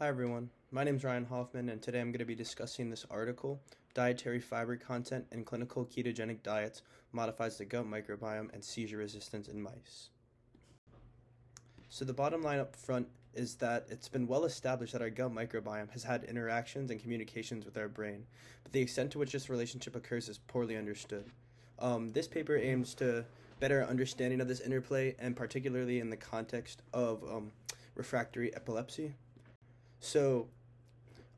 Hi everyone, my name is Ryan Hoffman and today I'm going to be discussing this article, Dietary Fiber Content in Clinical Ketogenic Diets Modifies the Gut Microbiome and Seizure Resistance in Mice. So the bottom line up front is that it's been well established that our gut microbiome has had interactions and communications with our brain, but the extent to which this relationship occurs is poorly understood. This paper aims to better understanding of this interplay, and particularly in the context of refractory epilepsy. So,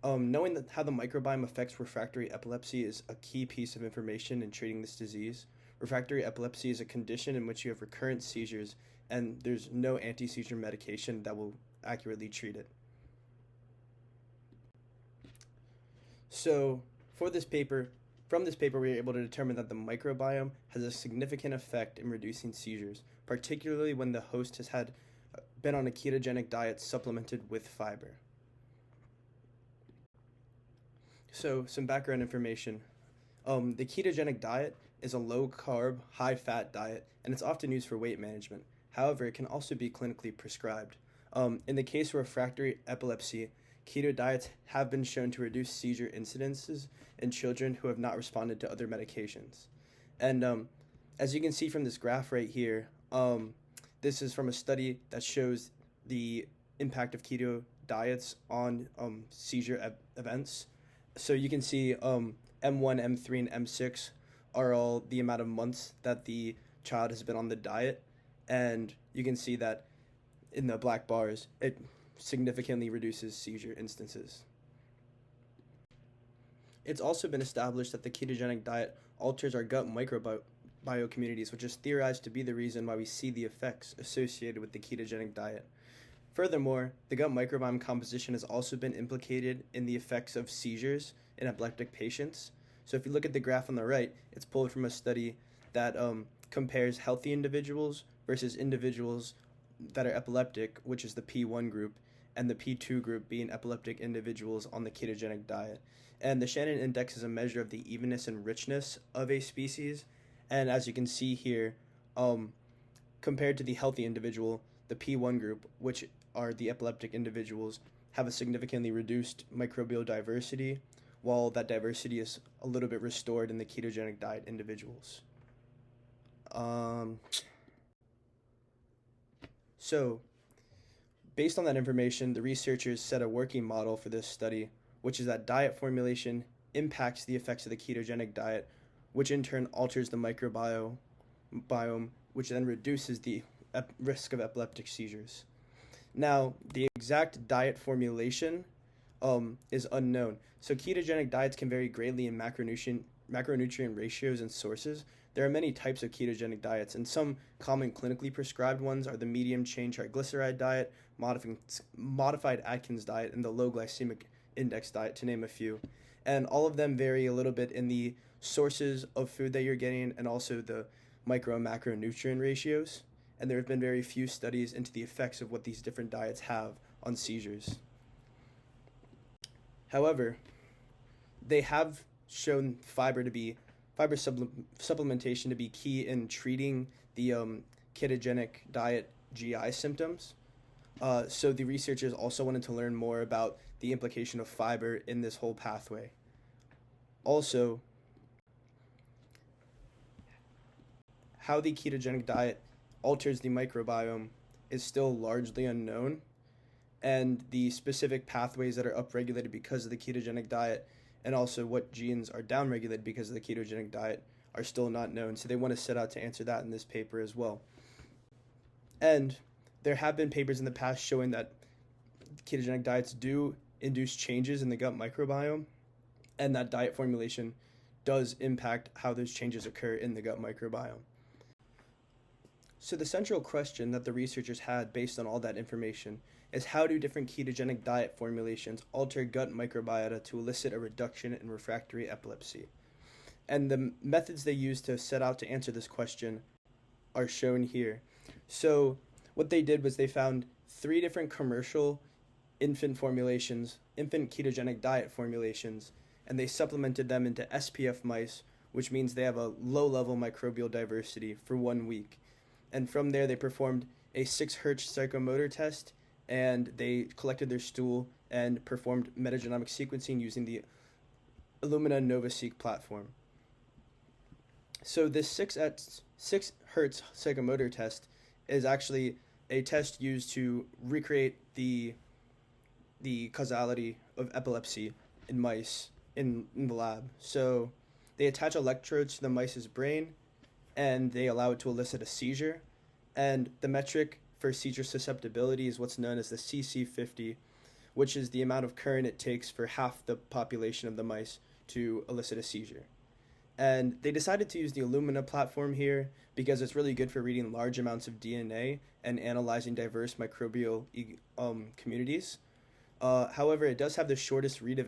knowing that how the microbiome affects refractory epilepsy is a key piece of information in treating this disease. Refractory epilepsy is a condition in which you have recurrent seizures, and there's no anti-seizure medication that will accurately treat it. So, from this paper, we were able to determine that the microbiome has a significant effect in reducing seizures, particularly when the host has been on a ketogenic diet supplemented with fiber. So, some background information. The ketogenic diet is a low-carb, high-fat diet, and it's often used for weight management. However, it can also be clinically prescribed. In the case of refractory epilepsy, keto diets have been shown to reduce seizure incidences in children who have not responded to other medications. And as you can see from this graph right here, this is from a study that shows the impact of keto diets on seizure events. So you can see M1, M3, and M6 are all the amount of months that the child has been on the diet. And you can see that in the black bars, it significantly reduces seizure instances. It's also been established that the ketogenic diet alters our gut microbiome communities, which is theorized to be the reason why we see the effects associated with the ketogenic diet. Furthermore, the gut microbiome composition has also been implicated in the effects of seizures in epileptic patients. So if you look at the graph on the right, it's pulled from a study that compares healthy individuals versus individuals that are epileptic, which is the P1 group, and the P2 group being epileptic individuals on the ketogenic diet. And the Shannon index is a measure of the evenness and richness of a species. And as you can see here, compared to the healthy individual, the P1 group, which are the epileptic individuals, have a significantly reduced microbial diversity, while that diversity is a little bit restored in the ketogenic diet individuals. So, based on that information, the researchers set a working model for this study, which is that diet formulation impacts the effects of the ketogenic diet, which in turn alters the microbiome, which then reduces the risk of epileptic seizures. Now, the exact diet formulation is unknown. So ketogenic diets can vary greatly in macronutrient ratios and sources. There are many types of ketogenic diets, and some common clinically prescribed ones are the medium chain triglyceride diet, modified Atkins diet, and the low glycemic index diet, to name a few. And all of them vary a little bit in the sources of food that you're getting and also the micro and macronutrient ratios. And there have been very few studies into the effects of what these different diets have on seizures. However, they have shown fiber supplementation to be key in treating the ketogenic diet GI symptoms. So the researchers also wanted to learn more about the implication of fiber in this whole pathway. Also, how the ketogenic diet alters the microbiome is still largely unknown, and the specific pathways that are upregulated because of the ketogenic diet and also what genes are downregulated because of the ketogenic diet are still not known. So they want to set out to answer that in this paper as well. And there have been papers in the past showing that ketogenic diets do induce changes in the gut microbiome, and that diet formulation does impact how those changes occur in the gut microbiome. So the central question that the researchers had based on all that information is, how do different ketogenic diet formulations alter gut microbiota to elicit a reduction in refractory epilepsy? And the methods they used to set out to answer this question are shown here. So what they did was they found 3 different commercial infant ketogenic diet formulations, and they supplemented them into SPF mice, which means they have a low-level microbial diversity, for 1 week. And from there, they performed a 6 Hertz psychomotor test, and they collected their stool and performed metagenomic sequencing using the Illumina NovaSeq platform. So this 6 Hertz psychomotor test is actually a test used to recreate the causality of epilepsy in mice in the lab. So they attach electrodes to the mice's brain and they allow it to elicit a seizure. And the metric for seizure susceptibility is what's known as the CC50, which is the amount of current it takes for half the population of the mice to elicit a seizure. And they decided to use the Illumina platform here because it's really good for reading large amounts of DNA and analyzing diverse microbial communities. However, it does have the shortest read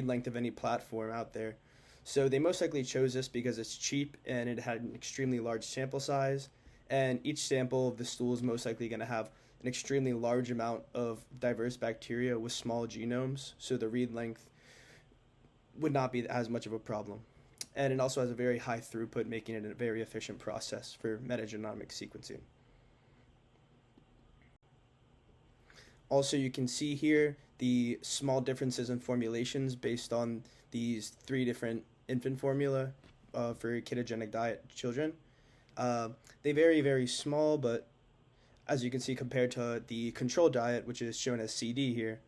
length of any platform out there. So they most likely chose this because it's cheap and it had an extremely large sample size. And each sample of the stool is most likely going to have an extremely large amount of diverse bacteria with small genomes. So the read length would not be as much of a problem. And it also has a very high throughput, making it a very efficient process for metagenomic sequencing. Also, you can see here the small differences in formulations based on these 3 different infant formula for ketogenic diet children. They vary very small, but as you can see, compared to the control diet, which is shown as CD here,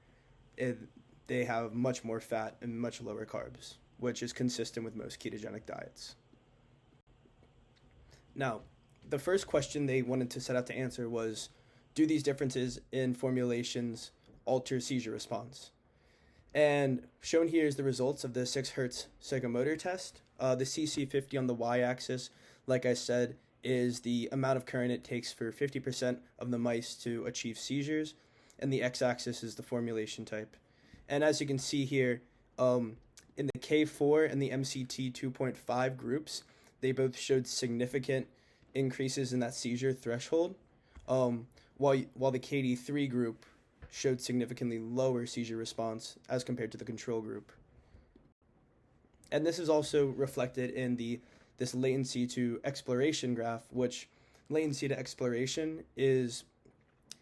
they have much more fat and much lower carbs, which is consistent with most ketogenic diets. Now, the first question they wanted to set out to answer was, do these differences in formulations alter seizure response? And shown here is the results of the 6 Hertz psychomotor test. The CC50 on the y-axis, like I said, is the amount of current it takes for 50% of the mice to achieve seizures, and the x-axis is the formulation type. And as you can see here, in the K4 and the MCT 2.5 groups, they both showed significant increases in that seizure threshold, while the KD3 group showed significantly lower seizure response as compared to the control group. And this is also reflected in this latency to exploration graph, which latency to exploration is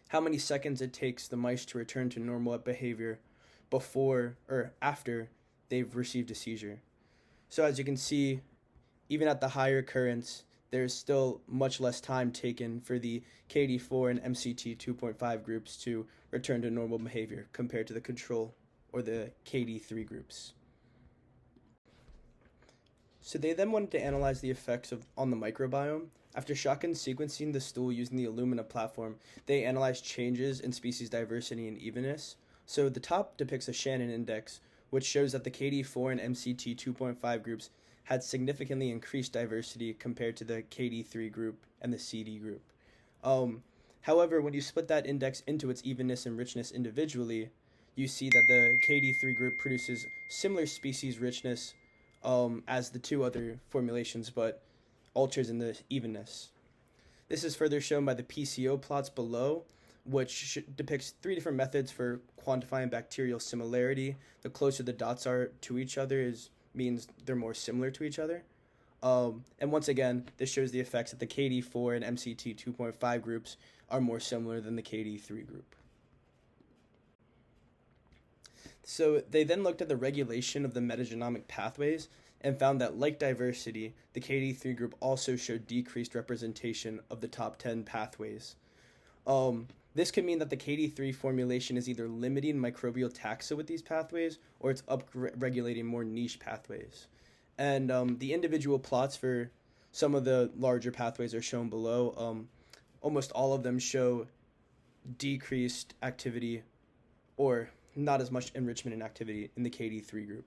how many seconds it takes the mice to return to normal behavior before or after they've received a seizure. So as you can see, even at the higher currents, there's still much less time taken for the KD4 and MCT 2.5 groups to return to normal behavior compared to the control or the KD3 groups. So they then wanted to analyze the effects on the microbiome. After shotgun sequencing the stool using the Illumina platform, they analyzed changes in species diversity and evenness. So the top depicts a Shannon index, which shows that the KD4 and MCT 2.5 groups had significantly increased diversity compared to the KD3 group and the CD group. However, when you split that index into its evenness and richness individually, you see that the KD3 group produces similar species richness as the 2 other formulations, but alters in the evenness. This is further shown by the PCO plots below, which depicts 3 different methods for quantifying bacterial similarity. The closer the dots are to each other means they're more similar to each other. And once again, this shows the effects that the KD4 and MCT 2.5 groups are more similar than the KD3 group. So they then looked at the regulation of the metagenomic pathways and found that, like diversity, the KD3 group also showed decreased representation of the top 10 pathways. This could mean that the KD3 formulation is either limiting microbial taxa with these pathways or it's upregulating more niche pathways. And the individual plots for some of the larger pathways are shown below. Almost all of them show decreased activity or not as much enrichment and activity in the KD3 group.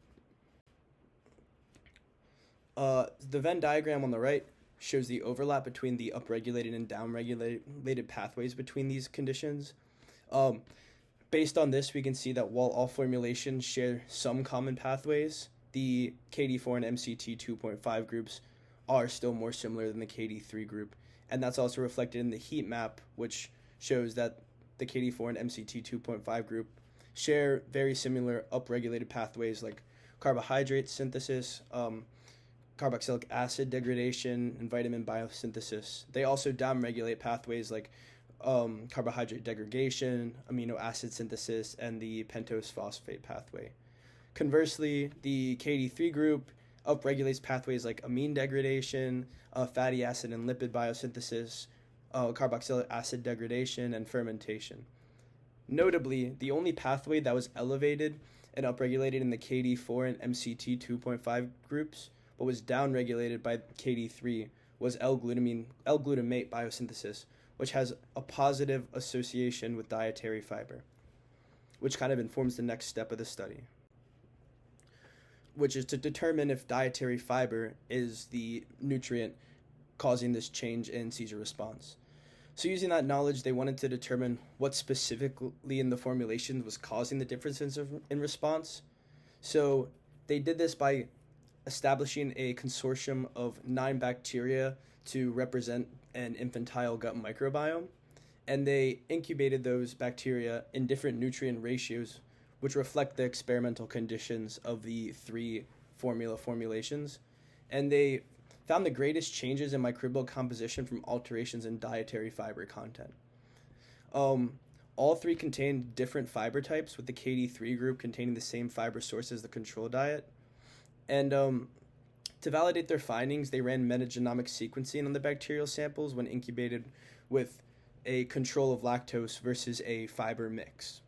The Venn diagram on the right shows the overlap between the upregulated and downregulated pathways between these conditions. Based on this, we can see that while all formulations share some common pathways, the KD4 and MCT 2.5 groups are still more similar than the KD3 group. And that's also reflected in the heat map, which shows that the KD4 and MCT 2.5 group share very similar upregulated pathways like carbohydrate synthesis, carboxylic acid degradation, and vitamin biosynthesis. They also downregulate pathways like carbohydrate degradation, amino acid synthesis, and the pentose phosphate pathway. Conversely, the KD3 group upregulates pathways like amine degradation, fatty acid and lipid biosynthesis, carboxylic acid degradation, and fermentation. Notably, the only pathway that was elevated and upregulated in the KD4 and MCT 2.5 groups, but was downregulated by KD3, was L-glutamate biosynthesis, which has a positive association with dietary fiber, which kind of informs the next step of the study, which is to determine if dietary fiber is the nutrient causing this change in seizure response. So using that knowledge, they wanted to determine what specifically in the formulation was causing the differences in response. So they did this by establishing a consortium of 9 bacteria to represent an infantile gut microbiome, and they incubated those bacteria in different nutrient ratios, which reflect the experimental conditions of the 3 formulations, and they found the greatest changes in microbial composition from alterations in dietary fiber content. All 3 contained different fiber types, with the KD3 group containing the same fiber source as the control diet. And to validate their findings, they ran metagenomic sequencing on the bacterial samples when incubated with a control of lactose versus a fiber mix.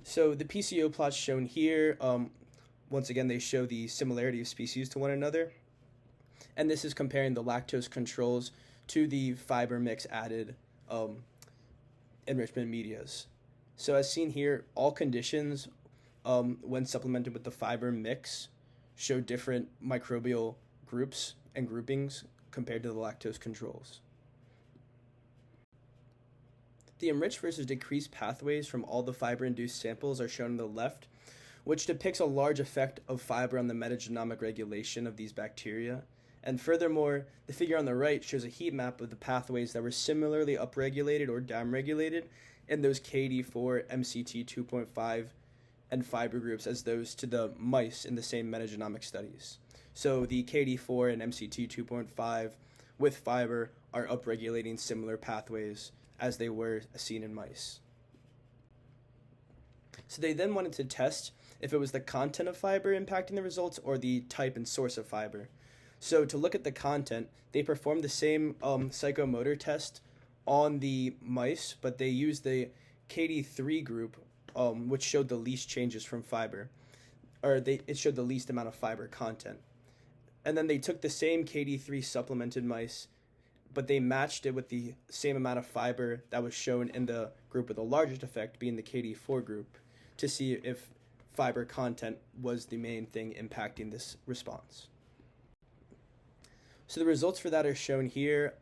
So the PCO plots shown here, once again, they show the similarity of species to one another. And this is comparing the lactose controls to the fiber mix added enrichment medias. So as seen here, all conditions when supplemented with the fiber mix show different microbial groups and groupings compared to the lactose controls. The enriched versus decreased pathways from all the fiber-induced samples are shown on the left, which depicts a large effect of fiber on the metagenomic regulation of these bacteria. And furthermore, the figure on the right shows a heat map of the pathways that were similarly upregulated or downregulated in those KD4, MCT 2.5, and fiber groups as those to the mice in the same metagenomic studies. So the KD4 and MCT 2.5 with fiber are upregulating similar pathways as they were seen in mice. So they then wanted to test if it was the content of fiber impacting the results or the type and source of fiber. So to look at the content, they performed the same psychomotor test on the mice, but they used the KD3 group, which showed the least changes from fiber, it showed the least amount of fiber content. And then they took the same KD3 supplemented mice, but they matched it with the same amount of fiber that was shown in the group with the largest effect, being the KD4 group, to see if fiber content was the main thing impacting this response. So the results for that are shown here.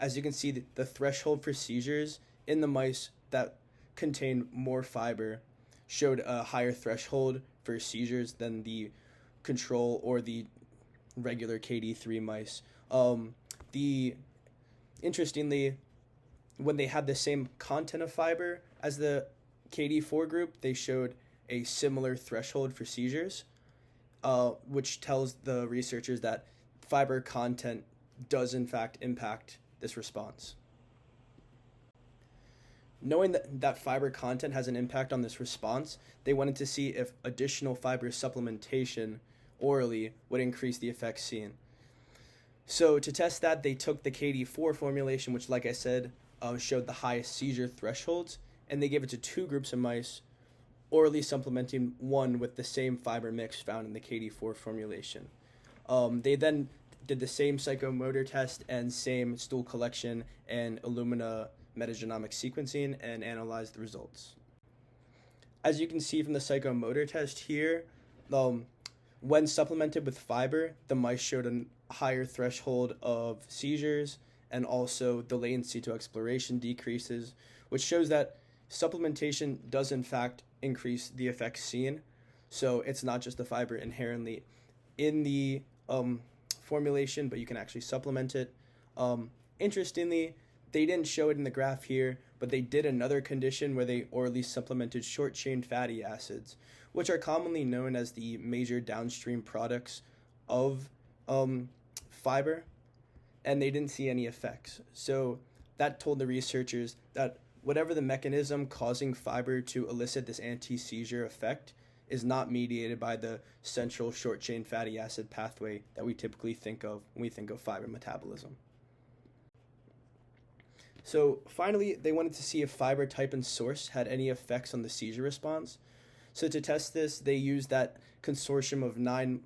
As you can see, the threshold for seizures in the mice that contain more fiber showed a higher threshold for seizures than the control or the regular KD3 mice. Interestingly, when they had the same content of fiber as the KD4 group, they showed a similar threshold for seizures, which tells the researchers that fiber content does in fact impact this response. Knowing that fiber content has an impact on this response, they wanted to see if additional fiber supplementation orally would increase the effects seen. So to test that, they took the KD4 formulation, which, like I said, showed the highest seizure thresholds, and they gave it to 2 groups of mice, orally supplementing one with the same fiber mix found in the KD4 formulation. They then did the same psychomotor test and same stool collection and Illumina metagenomic sequencing and analyzed the results. As you can see from the psychomotor test here, when supplemented with fiber, the mice showed a higher threshold of seizures, and also the latency to exploration decreases, which shows that supplementation does in fact increase the effects seen. So it's not just the fiber inherently in the formulation, but you can actually supplement it. Interestingly, they didn't show it in the graph here, but they did another condition where they orally supplemented short-chain fatty acids, which are commonly known as the major downstream products of fiber. and they didn't see any effects. So that told the researchers that whatever the mechanism causing fiber to elicit this anti-seizure effect is not mediated by the central short-chain fatty acid pathway that we typically think of when we think of fiber metabolism. So finally, they wanted to see if fiber type and source had any effects on the seizure response. So to test this, they used that consortium of 9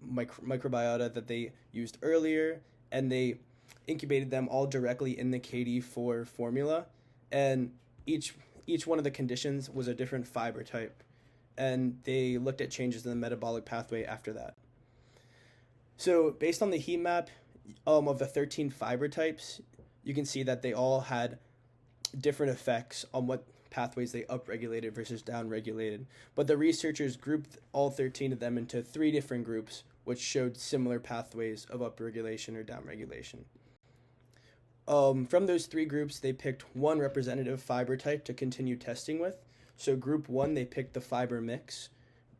microbiota that they used earlier, and they incubated them all directly in the KD4 formula, and each one of the conditions was a different fiber type, and they looked at changes in the metabolic pathway after that. So based on the heat map of the 13 fiber types, you can see that they all had different effects on what pathways they upregulated versus downregulated. But the researchers grouped all 13 of them into 3 different groups, which showed similar pathways of upregulation or downregulation. From those 3 groups, they picked one representative fiber type to continue testing with. So group 1, they picked the fiber mix.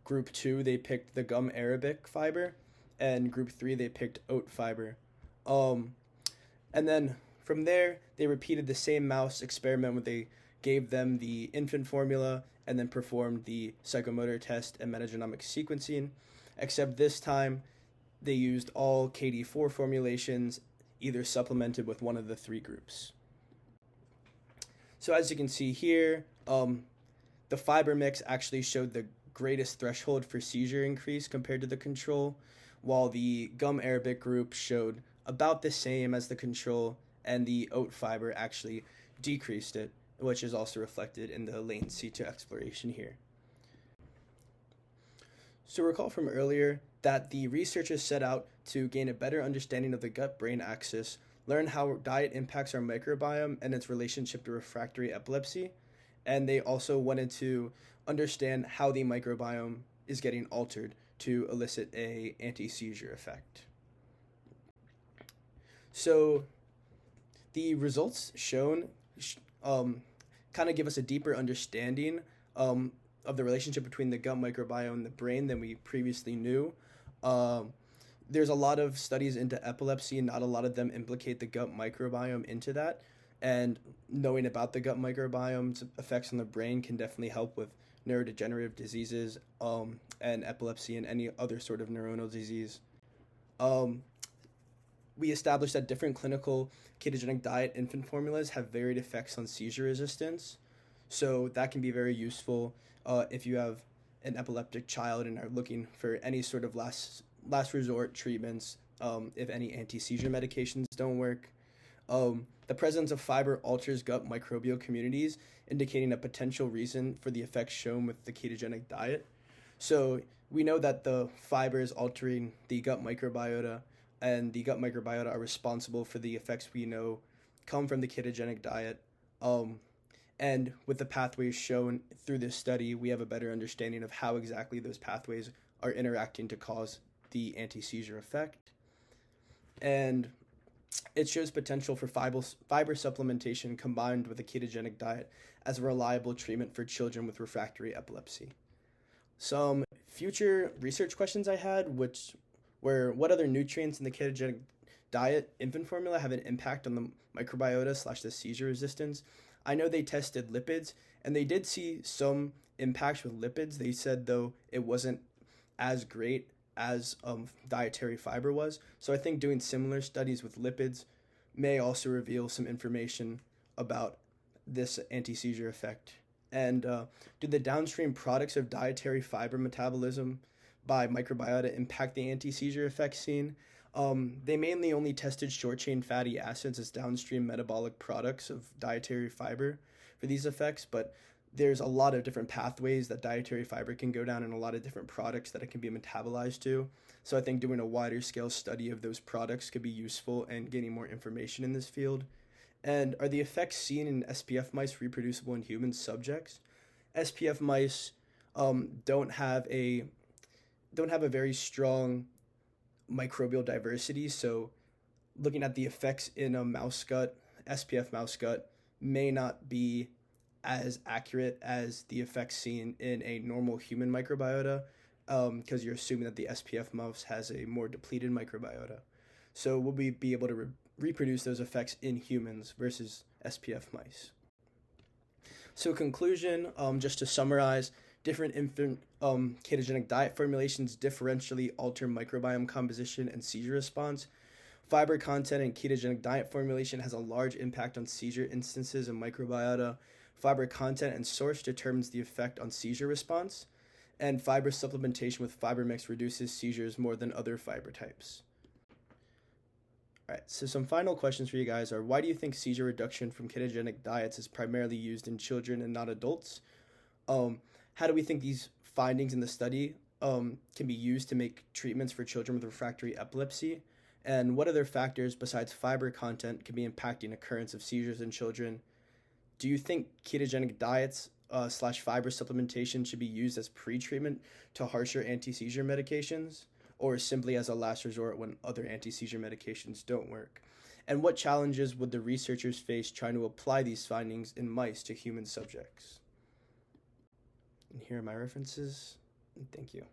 Group 2, they picked the gum arabic fiber. And group 3, they picked oat fiber. And then from there, they repeated the same mouse experiment where they gave them the infant formula and then performed the psychomotor test and metagenomic sequencing, except this time they used all KD4 formulations, either supplemented with one of the 3 groups. So as you can see here, the fiber mix actually showed the greatest threshold for seizure increase compared to the control, while the gum arabic group showed about the same as the control, and the oat fiber actually decreased it, which is also reflected in the latency to exploration here. So recall from earlier that the researchers set out to gain a better understanding of the gut-brain axis, learn how diet impacts our microbiome and its relationship to refractory epilepsy, and they also wanted to understand how the microbiome is getting altered to elicit a anti-seizure effect. So the results shown kind of give us a deeper understanding of the relationship between the gut microbiome and the brain than we previously knew. There's a lot of studies into epilepsy, and not a lot of them implicate the gut microbiome into that. And knowing about the gut microbiome's effects on the brain can definitely help with neurodegenerative diseases and epilepsy and any other sort of neuronal disease. We established that different clinical ketogenic diet infant formulas have varied effects on seizure resistance. So that can be very useful if you have an epileptic child and are looking for any sort of last resort treatments if any anti-seizure medications don't work. The presence of fiber alters gut microbial communities, indicating a potential reason for the effects shown with the ketogenic diet. So we know that the fiber is altering the gut microbiota, and the gut microbiota are responsible for the effects we know come from the ketogenic diet. And with the pathways shown through this study, we have a better understanding of how exactly those pathways are interacting to cause the anti-seizure effect. And it shows potential for fiber supplementation combined with a ketogenic diet as a reliable treatment for children with refractory epilepsy. Some future research questions I had, which were what other nutrients in the ketogenic diet infant formula have an impact on the microbiota / the seizure resistance. I know they tested lipids, and they did see some impacts with lipids. They said, though, it wasn't as great as dietary fiber was. So I think doing similar studies with lipids may also reveal some information about this anti-seizure effect. And do the downstream products of dietary fiber metabolism by microbiota impact the anti-seizure effect seen? They mainly only tested short-chain fatty acids as downstream metabolic products of dietary fiber for these effects, but there's a lot of different pathways that dietary fiber can go down and a lot of different products that it can be metabolized to. So I think doing a wider scale study of those products could be useful and gaining more information in this field. And are the effects seen in SPF mice reproducible in human subjects? SPF mice don't have a very strong microbial diversity, so looking at the effects in a mouse gut, SPF mouse gut, may not be as accurate as the effects seen in a normal human microbiota, because you're assuming that the SPF mouse has a more depleted microbiota. So will we be able to reproduce those effects in humans versus SPF mice. So conclusion, just to summarize, different infant ketogenic diet formulations differentially alter microbiome composition and seizure response. Fiber content in ketogenic diet formulation has a large impact on seizure instances and microbiota. Fiber content and source determines the effect on seizure response. And fiber supplementation with fiber mix reduces seizures more than other fiber types. All right, so some final questions for you guys are, why do you think seizure reduction from ketogenic diets is primarily used in children and not adults? How do we think these findings in the study can be used to make treatments for children with refractory epilepsy? And what other factors besides fiber content can be impacting occurrence of seizures in children? Do you think ketogenic diets / fiber supplementation should be used as pre-treatment to harsher anti-seizure medications, or simply as a last resort when other anti-seizure medications don't work? And what challenges would the researchers face trying to apply these findings in mice to human subjects? And here are my references. Thank you.